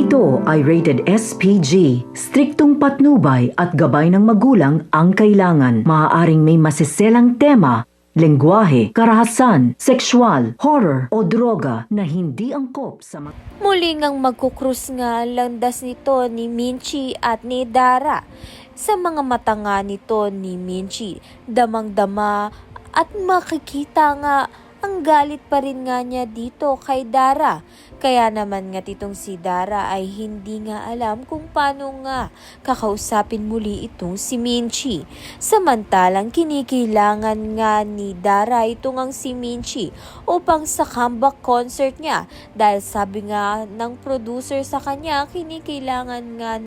ito ay rated SPG. Striktong patnubay at gabay ng magulang ang kailangan. Maaaring may masiselang tema, lengguwahe, karahasan, sexual, horror o droga na hindi angkop sa Muli ngang magkukrus nga landas nito ni Minchi at ni Dara. Sa mga mata nga nito ni Minchi, damang-dama at makikita nga ang galit pa rin nga niya dito kay Dara. Kaya naman nga titong si Dara ay hindi nga alam kung paano nga kakausapin muli itong si Minchi. Samantalang kinikilangan nga ni Dara itong ang si Minchi upang sa comeback concert niya. Dahil sabi nga ng producer sa kanya, kinikilangan nga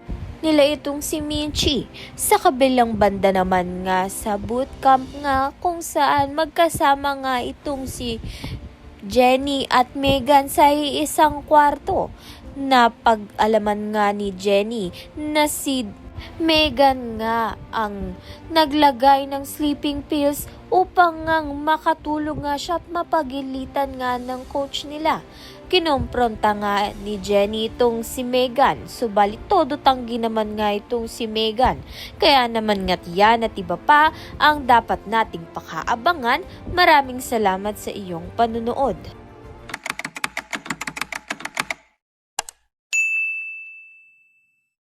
nila itong si Minchi. Sa kabilang banda naman nga sa bootcamp nga kung saan magkasama nga itong si Jenny at Megan sa isang kwarto. Na pag-alaman nga ni Jenny na si Megan nga ang naglagay ng sleeping pills upang nga makatulog nga siya at mapagilitan nga ng coach nila. Kinompronta nga ni Jenny itong si Megan, subalit todo tanggi naman nga itong si Megan. Kaya naman nga't yan at iba pa ang dapat nating pakaabangan. Maraming salamat sa iyong panunood.